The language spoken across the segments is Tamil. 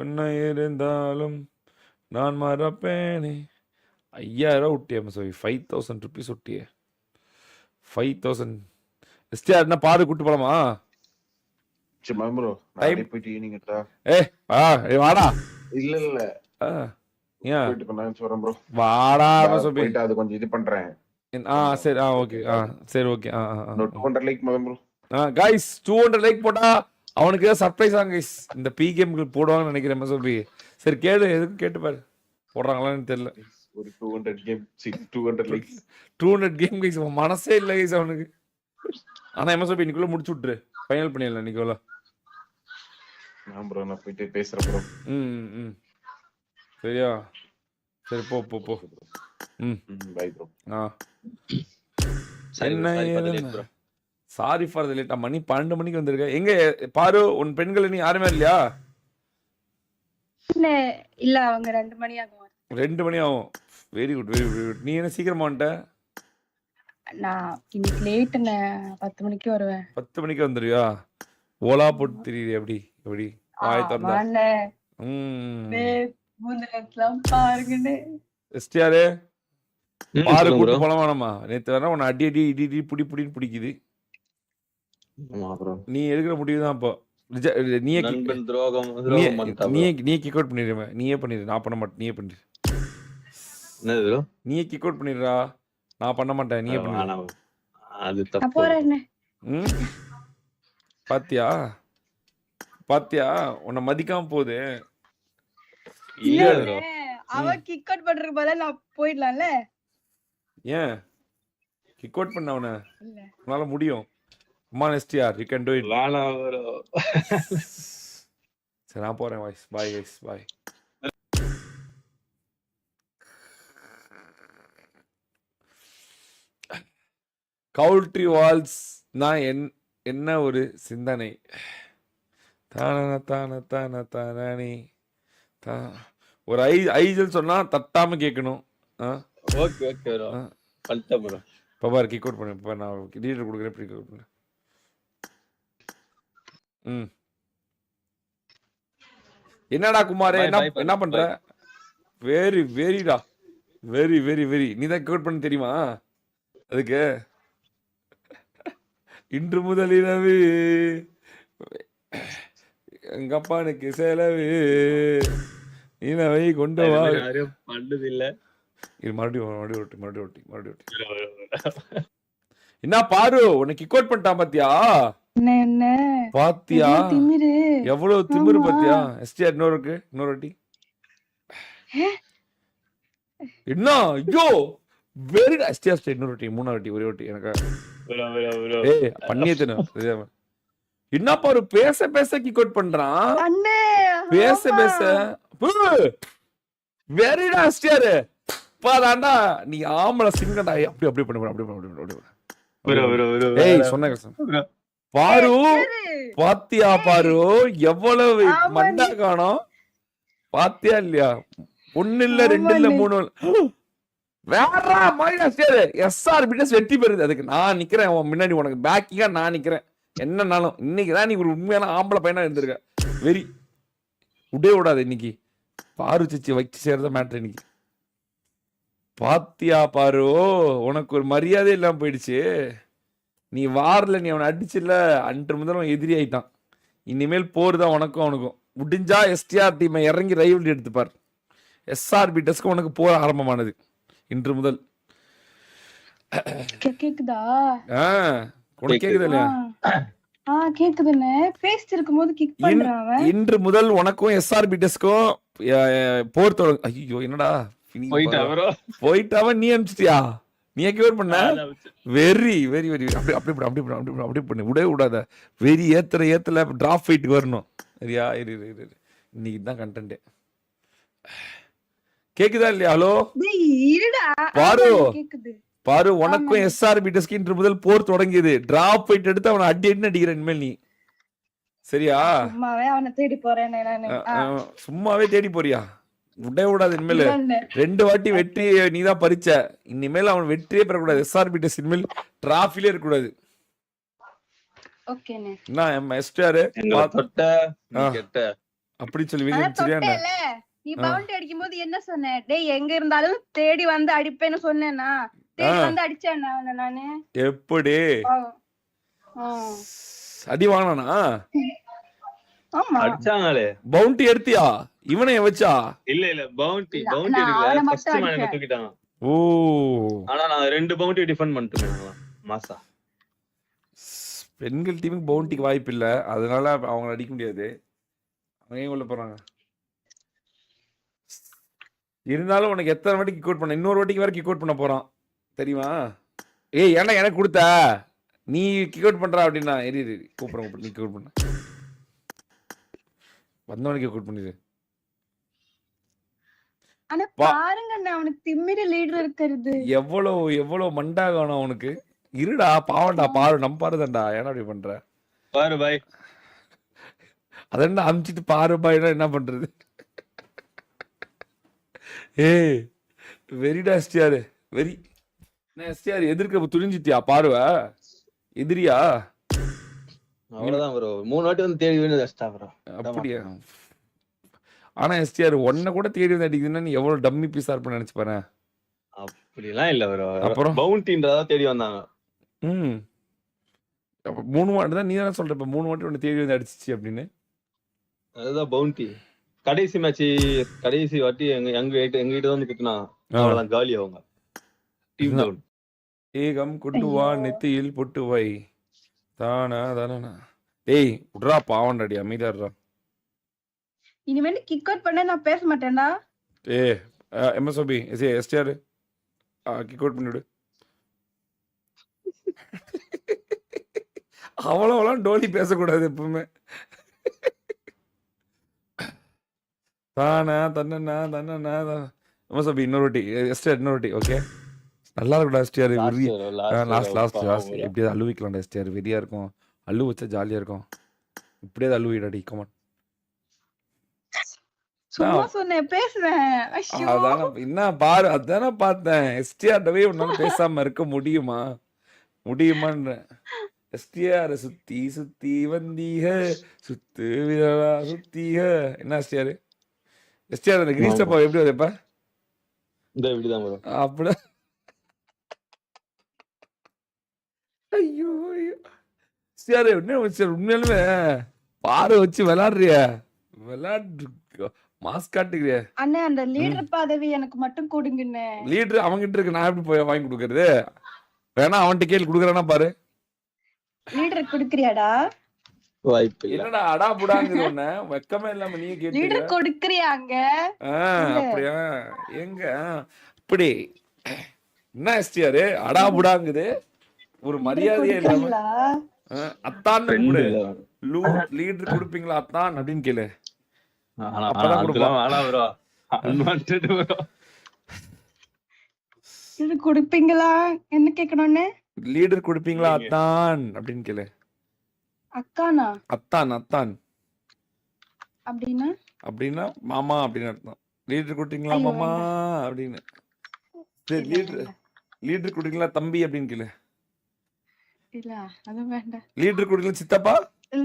என்ன இருந்தாலும் நான் மறப்பேனே. 5000 விட்டியே சாரி, 5000 ருபீஸ் விட்டியே. 5000 எஸ்டிஆர் என்ன பாரு கூட்டு போலாமா? வாடா. இல்ல வாடா அது கொஞ்சம் இது பண்றேன். சரி ஓகே சரி okay 200 like bro. Guys 200 like போட்டா அவனுக்கு ஏதாவது சர்ப்ரைஸ் ஆகும் गाइस. இந்த பி கேம்க்கு போடுவாங்கன்னு நினைக்கிறேன் எம்எஸ்ஓபி. சரி கேளு, எதுக்கு கேட்டு பாரு போடுறாங்களான்னு தெரியல. ஒரு 200 கேம் 200 லைக்ஸ் 200 கேம் गाइस மனசே இல்ல गाइस அவனுக்கு. ஆனா எம்எஸ்ஓபி இன்னைக்குள்ள முடிச்சு விட்டுரு, ஃபைனல் பண்ணிடலாம் இன்னைக்குள்ள. நான் ப்ரோ நான் போயிட்டு பேசுறேன் ப்ரோ. சரியா? சரி போ போ போ. Bye bro. Sorry for the late. மணி 12 மணிக்கு வந்திருக்க. எங்க பாரு உன் பெண்கள் நீ யாருமே இல்லையா? இல்ல அவங்க 2 மணி ஆகும். 2 மணி ஆகும். Very good very good. நீ என்ன சீக்கிரமா வந்துட்ட? நான் இன்னைக்கு லேட் 10 மணிக்கு வருவேன். 10 மணிக்கு வந்துருவியா? ஓலா போட்டு திரியுது எப்படி எப்படி வாய் திறந்தா? பாருங்கன்னு எஸ்டிஆர் பாரு கூட்டு போலாமா? நம்ம நேத்து வேணா உன்னை அடி அடி இடி இடி புடி புடின்னு பிடிக்குது. நீ எடுக்கிற முடிவு தான். அப்போ நீயே கிக் அவுட் பண்ணிடுற. நீயே பண்ணிடு, நான் பண்ண மாட்டேன். நீயே பண்ணிடு. நீயே கிக் அவுட் பண்ணிடுறா, நான் பண்ண மாட்டேன். நீயே பண்ணிடு. பாத்தியா பாத்தியா உன்னை மதிக்காம போகுது. அவ கிக் அவுட் பண்றதுக்கு பதிலா நான் போயிடலாம்ல. ஏன் கிக் அவுட் பண்ண அவனை? உன்னால முடியும். Come on STR, you can do it. சரி நான் போறேன் guys. Bye guys, bye. கவுல்ட்ரி வால்ஸ் நான் என்ன ஒரு சிந்தனை. தான தான தான தானே ஒரு ஐஜல் சொன்னா தட்டாம கேட்கணும். ஓகே ஓகே ப்ரோ பண்ணிட்டேன் ப்ரோ. பாரு கிக் அவுட் பண்ணு. இப்போ நான் லீடர் கொடுக்குறேன். கிக் அவுட் பண்ணு. என்னடா குமாரே என்ன பண்ற? வெரி வெரிடா வெரி வெரி வெரி. நீ தான் கிக் அவுட் பண்ண தெரியுமா? அதுக்கு இன்று முதல் இரவு எங்க அப்பானுக்கு செலவு இனவை கொண்டு வா. பண்ணது இல்ல. இது மறுபடியும் என்ன பாரு உன்னை கிக் அவுட் பண்ணிட்டான் பாத்தியா? பாத்தியா எவ்வளவு திமிரு பாத்தியா? எஸ்டிஆர் இன்னொரு வாட்டி என்ன? ஐயோ வெரி எஸ்டிஆர் இன்னொரு வாட்டி 3 வாட்டி ஒரே வாட்டி எனக்கு பண்ணியே தெரியும். என்ன பாரு பேச பேச கிக் அவுட் பண்றான். பேச பேச வெரிடா எஸ்டிஆர். பாதாண்டா நீ ஆம்பளை சிங்கடா. அப்படி அப்படி பண்ணு. ஏய் சொன்ன பாரு பாத்தியா? பாரு எவ்வளவு மண்டா காணோம். பாத்தியா இல்லையா? 1 இல்ல 2 இல்ல 3 வேற மாதிரி எஸ்ஆர் பிட்டஸ் வெட்டி போயிருது. அதுக்கு நான் நிக்கிறேன் முன்னாடி, உனக்கு பேக்கிங்கா நான் நிக்கிறேன். என்னன்னாலும் இன்னைக்குதான் நீ ஒரு உண்மையான ஆம்பளை பையனா இருந்திருக்க. வெரி விடவே விடாது. இன்னைக்கு பாரு சிச்சி வச்சு சேர்ந்த மேட்ரு இன்னைக்கு. பாத்தியா பாரு உனக்கு ஒரு மரியாதை இல்லாம போயிடுச்சு. நீ வாரல, நீ அவனை அடிச்சுல, அன்று முதல் அவன் எதிரி ஆயிட்டான். இனிமேல் போர்தான் உனக்கும் அவனுக்கும். முடிஞ்சா எஸ்டிஆர் டீமை இறங்கி ரைவல்ரி எடுத்துப்பார். எஸ்ஆர்பி டெஸ்க்கு உனக்கு போர் ஆரம்பமானது இன்று முதல். கேக்குதா? உனக்கு கேக்குது இல்லையா? கேக்குதுன்னு பேசிட்டு இருக்கும்போது கிக் பண்றான். இன்று முதல் உனக்கும் எஸ்ஆர்பி டெஸ்க்கும் போர் தொடங்க. ஐயோ என்னடா போயிட்டாவ நீ அனுப்பிச்சிட்டியா? நீ கியூர் பண்ண? வெரி வெரி வெரி அப்படி அப்படி அப்படி அப்படி அப்படி பண்ணு. விடவே விடாத. வெரி ஏத்தல டிராப் ஃபைட்டுக்கு வரணும். சரியா? இன்னைக்கு தான் கண்டென்ட். கேக்குதா இல்லையா? ஹலோ பாரு பாரு உனக்கும் எஸ்ஆர்பி டெஸ்க்கு இன்று முதல் போர் தொடங்கியது. டிராப் ஃபைட் எடுத்து அவனை அடி அடி அடிக்கிற இனிமேல் நீ. சரியா? அவனை தேடி போறேன். சும்மாவே தேடி போறியா? விடவே விடாது. இனிமேல் 2 வாட்டி வெற்றி நீதான் பறிச்ச. இனிமேல் அவன் வெற்றியே பெறக்கூடாது. எஸ்ஆர்பி டெஸ்ட் இனிமேல் டிராஃபிலே இருக்கக்கூடாது. ஓகேண்ணே. என்ன எஸ்டிஆர் அப்படி சொல்லி ஆனா சரியாண்டா தொட்டேல நீ பவுண்டரி அடிக்கும் போது என்ன சொன்ன? டேய் எங்க இருந்தாலும் தேடி வந்து அடிப்பேன்னு சொன்னேனா? தேடி வந்து அடிச்சேனா நானு? எப்படி ஆ. அடி வாங்கினானா? ஆமா. அடிச்சாங்களே. பவுண்டி எடுத்தியா? இவனை வச்சா? இல்ல பவுண்டி நான் எடுக்கல. அவனை ஃபர்ஸ்ட் மட்டும் மேன் அடிச்சேன். தூக்கிட்டான். ஓ ஆனா நான் 2 பவுண்டி டிஃபெண்ட் பண்ணிட்டேன் மாசா. பெண்கள் டீமுக்கு பவுண்டிக்கு வாய்ப்பு இல்ல, அதனால அவங்க அடிக்க முடியாது. அவங்க ஏன் உள்ள போறாங்க? இருந்தாலும் உனக்கு எத்தனை வாட்டி கிக் அவுட் பண்ண? இன்னொரு வாட்டிக்கு வேற கிக் அவுட் பண்ண போறான் தெரியுமா? ஏய் ஏன்டா எனக்கு கொடுத்த? நீ கிக் அவுட் பண்றா அப்படின்னா எரி கூப்பிடுறேன் நீ கிக் அவுட் பண்ண வந்தவனுக்கு கிக் அவுட் பண்ணிடு. ஆனா பாருங்க அவனுக்கு திமிரு லீடர் இருக்கிறது. எவ்வளவு மண்டாகணும் அவனுக்கு. இருடா பாவண்டா பாரு நம்ம பாருதான்டா. ஏன்னா அப்படி பண்ற? பாரு பாய். அதென்ன அமிச்சிட்டு பாரு பாய்னா என்ன பண்றது? ஏய் வெரிடா எஸ்டிஆர் வெரி. என்ன எஸ்டிஆர் எதிர்க்க துணிஞ்சிட்டியா? பாருவ எதிரியா? அவ்வளவுதான் ப்ரோ. 3 வாட்டி வந்து தேடி வேணும் எஸ்டா ப்ரோ. அப்படியா? ஆனா எஸ்டிஆர் ஒன்ன கூட தேடி வந்து அடிக்குதுன்னா நீ எவ்வளவு டம்மி பீஸா இருப்ப நினைச்சு பாரு. அப்படிலாம் இல்ல ப்ரோ. அப்புறம் பவுண்டின்றதா தேடி வந்தாங்க. அப்ப 3 வாட்டி தான் நீ தானே சொல்ற. இப்ப 3 வாட்டி ஒன்னு தேடி வந்து அடிச்சிச்சு அப்படின்னு. அதுதான் பவுண்டி. கடைசி மேட்ச் கடைசி வாட்டி எங்க வந்து குத்துனா அவ்வளவுதான் காலி அவங்க. Team down. ஏகம் கொண்டு வா நெத்தியில் பொட்டு வை தானா தானா. டேய் உட்ரா பாவண்டாடி அமைதியாடுறா. இனிமேல் கிக் அவுட் பண்ண நான் பேச மாட்டேன்டா. எம்எஸ்ஓபி எஸ்டிஆர் கிக் அவுட் பண்ணிவிடு. அவ்வளோலாம் டோலி பேசக்கூடாது எப்பவுமே. தானா தன்னா தன்னா எம்எஸ்ஓபி இன்னொரு வாட்டி எஸ்டிஆர் இன்னொரு வாட்டி. ஓகே நல்லா இருக்கும்டா எஸ்டிஆர். லாஸ்ட் எப்படியாவது அழுவிக்கலாம்டா எஸ்டிஆர். வெறியா இருக்கும். அள்ளு வச்சா ஜாலியா இருக்கும். இப்படியாவது அழுவிடாடி கமான். சும்மா சொன்னேன் பேசுவேன். அதான என்ன பாரு அதானே பார்த்தேன். எஸ்டிஆர்டவே உன்னால பேசாம இருக்க முடியுமான்ற. எஸ்டிஆர் சுத்தி சுத்தி வந்தீக சுத்து விரலா சுத்தீக. என்ன எஸ்டிஆர் அந்த கிரீஸ் டப்பா எப்படி வருது இப்ப? இந்த இப்படிதான் ப்ரோ. அப்படி ஐயோ எஸ்டிஆர் என்ன உண்மையாலுமே பாரு வச்சு விளையாடுறிய மாஸ்க் காட்டுக்கிறிய. அண்ணே அந்த லீடர் பதவி எனக்கு மட்டும் கொடுங்கண்ணே. லீடர் அவங்கிட்ட இருக்கு, நான் எப்படி போய் வாங்கி கொடுக்கறது? வேணா அவன்கிட்ட கேள்வி கொடுக்குறானா பாரு. லீடர் குடுக்கறியாடா? வாய்ப்பு இல்ல. என்னடா அடா புடாங்குது ஒண்ணு வெக்கமே இல்லாம நீ கேட்டு. லீடர் கொடுக்கறியாங்க? அப்படியா? எங்க அப்படி என்ன எஸ்டிஆர் அடா புடாங்குது? ஒரு மரியாதையே இல்லாம அத்தான் லீடர் கொடுப்பீங்களா அத்தான் அப்படின்னு கேளு. அப்பதான் கொடுப்பீங்களா? என்ன கேட்கணும்னு? லீடர் கொடுப்பீங்களா அத்தான் அப்படின்னு கேளு. அக்கானா? அத்தான் அப்படின்னா மாமா அப்படின்னு அர்த்தம். லீடர் கொடுத்தீங்களா மாமா அப்படின்னு. லீடர் கொடுத்தீங்களா தம்பி அப்படின்னு கேளு. இல்ல அது வேண்டாம். லீடர் கொடுத்தீங்களா சித்தப்பா?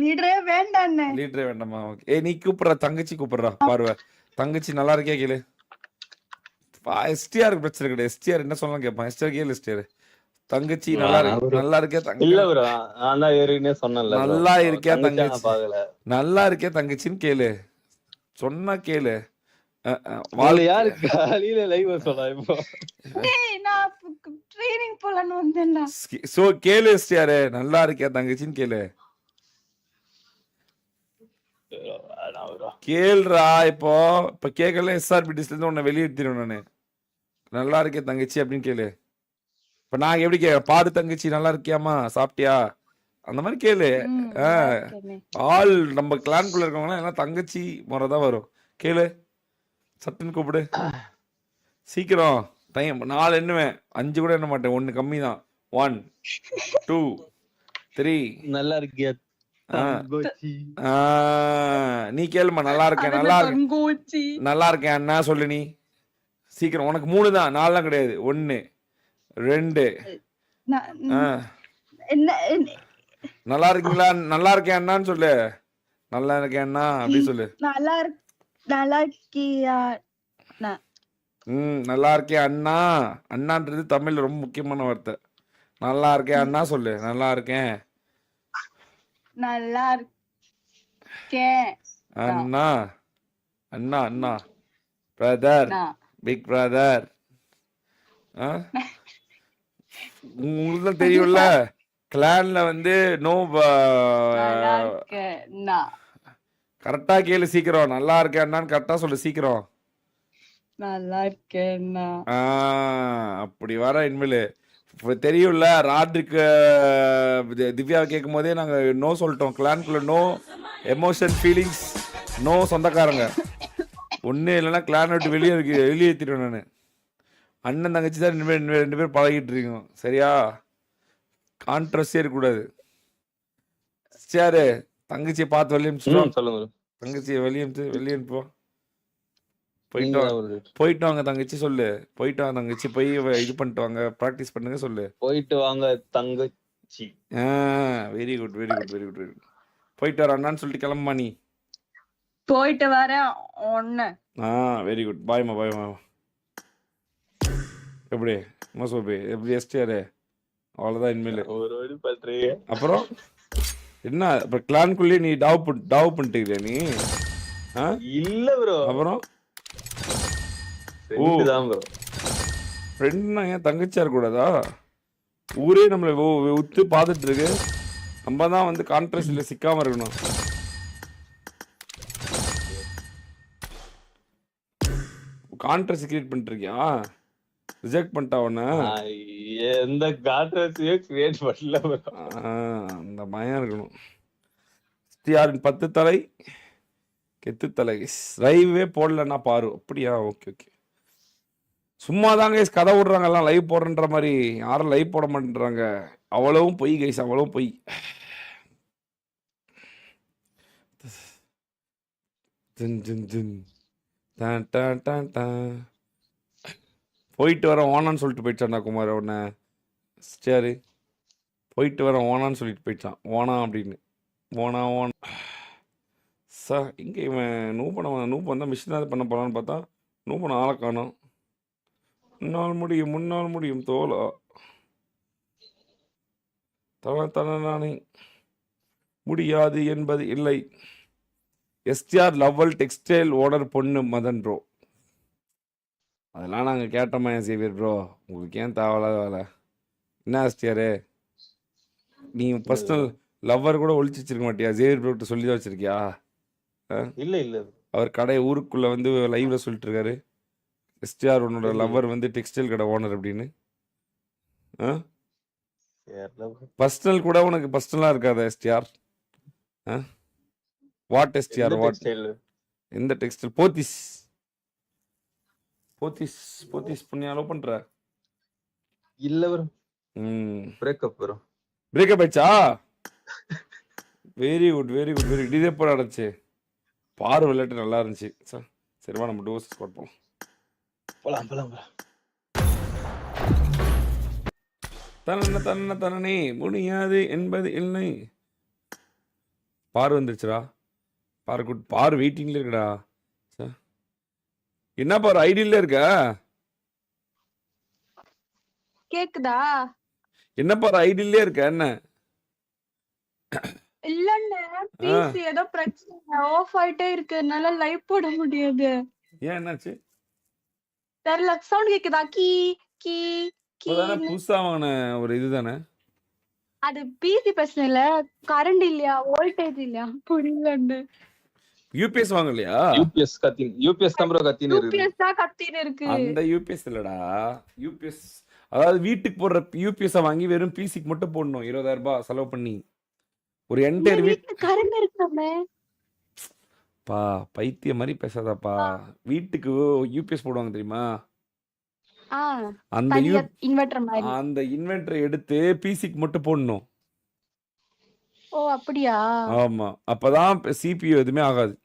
லீடரே வேண்டாண்ணே. லீடரே வேண்டாமா? ஓகே நீ கூப்பிடுற தங்கச்சி கூப்பிடுறா பாருவ. தங்கச்சி நல்லா இருக்கியா கேளு. எஸ்டிஆருக்கு பிரச்சனை கிடையாது. எஸ்டிஆர் என்ன சொல்லலாம் கேட்பான். எஸ்டிஆர் கேளு. எஸ்டிஆர் தங்கச்சி நல்லா இருக்கியா தங்கச்சி? இல்ல ப்ரோ நான் தான் ஏற்கனவே சொன்னேன்ல நல்லா இருக்கியா தங்கச்சி? நல்லா இருக்கியா தங்கச்சின்னு கேளு. சொன்னா கேளு. யாரு காலையில லைவ் சொல்லலாம் இப்போ. டேய் நான் ட்ரெய்னிங் போலான்னு வந்தேன்டா. சோ கேளு எஸ்டிஆர் நல்லா இருக்கியா தங்கச்சின்னு கேளு. கேள்றா இப்போ கேட்கல. எஸ்ஆர்பிடிஸ்ல இருந்து உன்னை வெளியேற்றிடுவேன் நானு. நல்லா இருக்கே தங்கச்சி அப்படின்னு கேளு. இப்ப நான் எப்படி கேட்க பாரு தங்கச்சி நல்லா இருக்கியாமா சாப்பிட்டியா அந்த மாதிரி கேளு. ஆள் நம்ம கிளான்குள்ள இருக்கவங்க எல்லாம் தங்கச்சி முறைதான் வரும். கேளு சட்டுன்னு கூப்பிடு. சீக்கிரம் டைம் 4 எண்ணுவேன் 5 கூட எண்ண மாட்டேன். 1 கம்மி தான். 1 2 3. நல்லா இருக்கியா நீ கேளுமா. நல்லா இருக்கேன் நல்லா இருக்கேன் அண்ணா சொல்லு. நீ சீக்கிரம். உனக்கு 3 தான் 4 கிடையாது. 1 2. நல்லா இருக்கீங்களா? நல்லா இருக்கேன் அண்ணான்னு சொல்லு. நல்லா இருக்கேன்னா அப்படி சொல்லு. நல்லா இருக்கியா? நல்லா இருக்கேன் அண்ணா. அண்ணான்றது தமிழ்ல ரொம்ப முக்கியமான வார்த்தை. நல்லா இருக்கேன் அண்ணா சொல்லு. நல்லா இருக்கேன் நல்லா இருக்கேன் அண்ணா. அண்ணா அண்ணா பிரதர், பிக் பிரதர். உங்களுக்கு தான் தெரியும்ல, கிளான்ல வந்து நோ. நல்லா இருக்கேன்னா கரெக்டா கேளு சீக்கிரம். நல்லா இருக்கேன் அண்ணான்னு கரெக்டா சொல்லு சீக்கிரம். நல்லா இருக்கேன்னா அப்படி வர இனிமேல் தெரியும்ல. ராட்ரிக்கு திவ்யாவை கேட்கும் போதே நாங்க நோ சொல்லிட்டோம். கிளான்குள்ள நோ எமோஷன் ஃபீலிங்ஸ், நோ சொந்தக்காரங்க. ஒண்ணு இல்லைன்னா கிளான் விட்டு வெளியேற்றிடுவேன் நான். அண்ணன் தங்கச்சி தான் ரெண்டு பேர் பழகிட்டு இருக்கோம். சரியா? கான்ட்ரவர்சியே இருக்கக்கூடாது. சரி, தங்கச்சியை பார்த்து வெளியே அனுப்பிச்சிட்டோம். சொல்லுங்க. தங்கச்சியை வெளியே அனுப்போ. போயிட்டு வாங்க தங்கச்சி சொல்லு. போயிட்டு வாங்க தங்கச்சி, போய் இது பண்ணிட்டு வாங்க, ப்ராக்டிஸ் பண்ணுங்க சொல்லு. போயிட்டு வாங்க தங்கச்சி. Very good very good very good very good. போயிட்டு வர அண்ணான்னு சொல்லிட்டு கிளம்புமா நீ. போயிட்டு வரேன் ஒண்ணு. Very good. பாய்மா பாய்மா. எப்படி மோசோபி எப்படி எஸ்டிஆர்? அவ்வளோதான் இனிமேல். அப்புறம் என்ன இப்போ கிளான்குள்ளேயே நீ டாவ் பண்ணிட்டு நீ? இல்ல ப்ரோ. அப்புறம் ஃப்ரெண்ட்னா ஏன் தங்கச்சியா இருக்கக்கூடாதா? ஊரே நம்மளை உத்து பார்த்துட்டு இருக்கு. நம்ம தான் வந்து கான்ட்ரவர்சியில் சிக்காம இருக்கணும். கான்ட்ரவர்சி கிரியேட் பண்ணிட்டு இருக்கியா? ரிஜெக்ட் பண்ணிட்டா உன்ன? எந்த கான்ட்ரவர்சியே கிரியேட் பண்ணல ப்ரோ. அந்த பயம் இருக்கணும். யாரின் 10 தலை கெத்து தலை லைவே போடலன்னா பாரு. அப்படியா? Okay okay. சும்மா தான் கைஸ் கதை விடுறாங்க எல்லாம் லைவ் போடுறன்ற மாதிரி. யாரும் லைவ் போட மாட்டேன்றாங்க. அவ்வளவும் பொய் கைஸ், அவ்வளவும் பொய். போயிட்டு வர ஓனான்னு சொல்லிட்டு போயிடுச்சான்டா குமார் உன்ன. சரி, போயிட்டு வர ஓனான்னு சொல்லிட்டு போயிடுச்சான். ஓனா அப்படின்னு. ஓனா இங்கே இவன் நூப் வந்தால் மிஷினாவது பண்ண போகலான்னு பார்த்தா நூப்பன ஆளை காணும். முன்னால் முடியும் தோலா நானே முடியாது என்பது இல்லை. எஸ்டிஆர் லவ்வல் டெக்ஸ்டைல் ஓனர் பொண்ணு மதன் ப்ரோ. அதெல்லாம் நாங்கள் கேட்டோமா சேவியர் ப்ரோ? உங்களுக்கு ஏன் தேவையில்லாத வேலை? என்ன எஸ்டிஆரு, நீ பர்சனல் லவ்வர் கூட ஒழிச்சு வச்சிருக்க மாட்டியா? சேவியர் ப்ரோ கிட்ட சொல்லி தான் வச்சிருக்கியா? இல்ல இல்ல, அவர் கடை ஊருக்குள்ள வந்து லைவ்ல சொல்லிட்டு இருக்காரு, எஸ்டிஆர் உன்னோட லவ்வர் வந்து டெக்ஸ்டைல் கடை ஓனர் அப்படின்னு. பர்சனல் கூட உனக்கு பர்சனலா இருக்காத எஸ்டிஆர்? What STR what? எந்த டெக்ஸ்டைல்? போத்திஸ் போத்திஸ் போத்திஸ் பண்ணி அலோ பண்ற? இல்ல ப்ரோ. Breakup bro. பிரேக்கப் ஆயிச்சா? Very good very good very good. இதே போல அடைச்சு பாரு விளையாட்டு நல்லா இருந்துச்சு. சரிவா நம்ம டோஸ் ஸ்குவாட் போலாம். போலாம் போலாம். தன்னே முடியாது என்பது இல்லை. பாரு வந்துருச்சுடா. பாரு குட். பாரு வெயிட்டிங்ல இருக்குடா. என்ன பாரு ஐடியில இருக்க? கேக்குதா? என்ன பாரு ஐடியிலே இருக்க? என்ன இல்லண்ணே, பிசி ஏதோ பிரச்சனை ஆஃப் ஆயிட்டே இருக்கு, என்னால லைவ் போட முடியாது. ஏன் என்னாச்சு தெரியல. சவுண்ட் கேக்குதா? கீ கீ கீ. புதுசா வாங்கின ஒரு இதுதானே அது? பிசி பிரச்சனை இல்ல, கரண்ட் இல்லையா, வோல்டேஜ் இல்லையா, புரியலன்னு. யூபிஎஸ் வாங்கலையா? யூபிஎஸ் தான் ப்ரோ கத்தின்னு இருக்கு. யூபிஎஸ் தான் கத்தின்னு இருக்கு. அந்த யூபிஎஸ் இல்லடா. யூபிஎஸ் அதாவது வீட்டுக்கு போடுற யூபிஎஸ் வாங்கி வெறும் பிசிக்கு மட்டும் போடணும் 20,000 ரூபாய் செலவு பண்ணி. ஒரு என்டையர் வீட்டுக்கு கரண்ட் இருக்காமே. பா பைத்திய மாதிரி பேசாதப்பா. வீட்டுக்கு யூபிஎஸ் போடுவாங்க தெரியுமா? அந்த இன்வெர்ட்டர் மாதிரி. அந்த இன்வெர்ட்டர் எடுத்து பிசிக்கு மட்டும் போடணும். ஓ அப்படியா? ஆமா, அப்பதான் சிபியு எதுவுமே ஆகாது.